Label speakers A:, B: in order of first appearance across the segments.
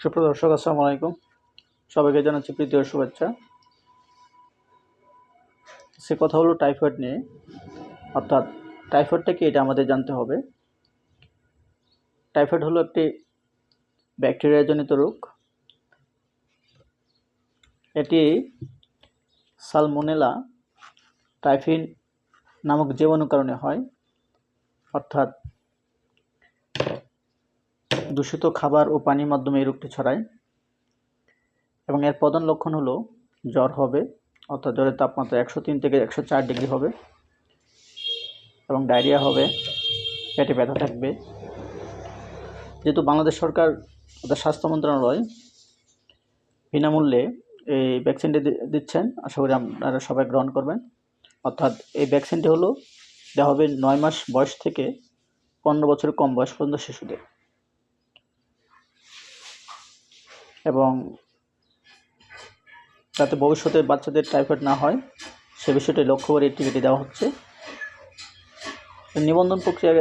A: সুপ্রিয় দর্শক, আসসালামু আলাইকুম। সবাইকে জানাচ্ছি প্রীতি ও শুভেচ্ছা। সে কথা হলো টাইফয়েড নিয়ে, অর্থাৎ টাইফয়েডটা কি এটা আমাদের জানতে হবে। টাইফয়েড হলো একটি ব্যাকটেরিয়াজনিত রোগ। এটি সালমোনেলা টাইফিন নামক জীবাণুর কারণে হয়, অর্থাৎ দূষিত খাবার ও পানির মাধ্যমে এই রোগটি ছড়ায়। এবং এর প্রধান লক্ষণ হলো জ্বর হবে, অর্থাৎ জ্বরের তাপমাত্রা 103 থেকে 104 ডিগ্রি হবে, এবং ডায়রিয়া হবে, পেটে ব্যথা থাকবে। যেহেতু বাংলাদেশ সরকার অর্থাৎ স্বাস্থ্য মন্ত্রণালয় বিনামূল্যে এই ভ্যাকসিনটি দিচ্ছেন, আশা করি আপনারা সবাই গ্রহণ করবেন। অর্থাৎ এই ভ্যাকসিনটি দেওয়া হবে 9 মাস বয়স থেকে 15 বছরের কম বয়স পর্যন্ত শিশুদের। এবং যাতে ভবিষ্যতে বাচ্চাদের টাইফয়েড না হয় সে বিষয়টি লক্ষ্য করে এই টিকাটি দেওয়া হচ্ছে। নিবন্ধন প্রক্রিয়া,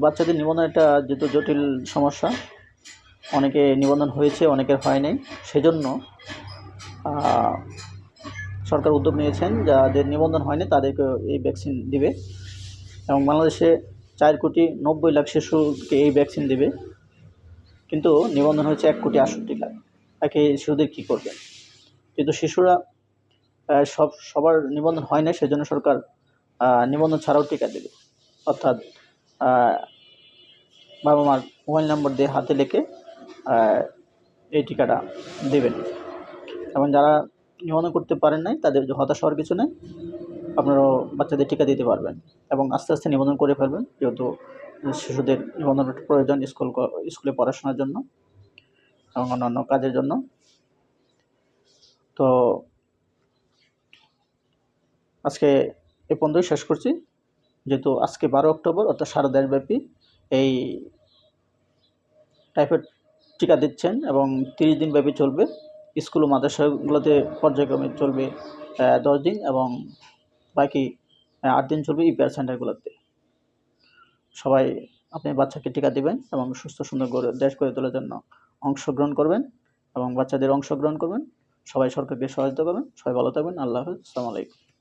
A: বাচ্চাদের নিবন্ধন একটা যেহেতু জটিল সমস্যা, অনেকে নিবন্ধন হয়েছে, অনেকের হয় নাই। সেজন্য সরকার উদ্যোগ নিয়েছেন, যাদের নিবন্ধন হয়নি তাদেরকে এই ভ্যাকসিন দিবে। এবং বাংলাদেশে 4,90,00,000 শিশুকে এই ভ্যাকসিন দেবে, কিন্তু নিবন্ধন হয়েছে 1,68,00,000। তাকে শিশুদের কী করবেন? কিন্তু শিশুরা সবার নিবন্ধন হয় না, সেজন্য সরকার নিবন্ধন ছাড়াও টিকা দেবে। অর্থাৎ বাবা মার মোবাইল নম্বর দিয়ে হাতে লিখে এই টিকাটা দেবেন। এবং যারা নিবন্ধন করতে পারেন নাই তাদের হতাশ হওয়ার কিছু নেই, আপনারাও বাচ্চাদের টিকা দিতে পারবেন এবং আস্তে আস্তে নিবন্ধন করে ফেলবেন, যেহেতু শিশুদের নিবন্ধন প্রয়োজন স্কুলে পড়াশোনার জন্য এবং অন্যান্য কাজের জন্য। তো আজকে এ পর্যন্তই শেষ করছি, যেহেতু আজকে 12 অক্টোবর, অর্থাৎ সারা দেশব্যাপী এই টাইফয়েড টিকা দিচ্ছেন এবং 30 দিন ব্যাপী চলবে। স্কুল ও মাদ্রাসাগুলোতে পর্যায়ক্রমে চলবে 10 দিন এবং বাকি 8 দিন চলবে ইপিআর সেন্টারগুলোতে। সবাই আপনি বাচ্চাকে টিকা দিবেন এবং সুস্থ সুন্দর দেশ গড়ে তোলার জন্য অংশগ্রহণ করবেন এবং বাচ্চাদের অংশগ্রহণ করবেন। সবাই সরকারকে সহায়তা করবেন। সবাই ভালো থাকবেন। আল্লাহ হাফেজ। আসসালামু আলাইকুম।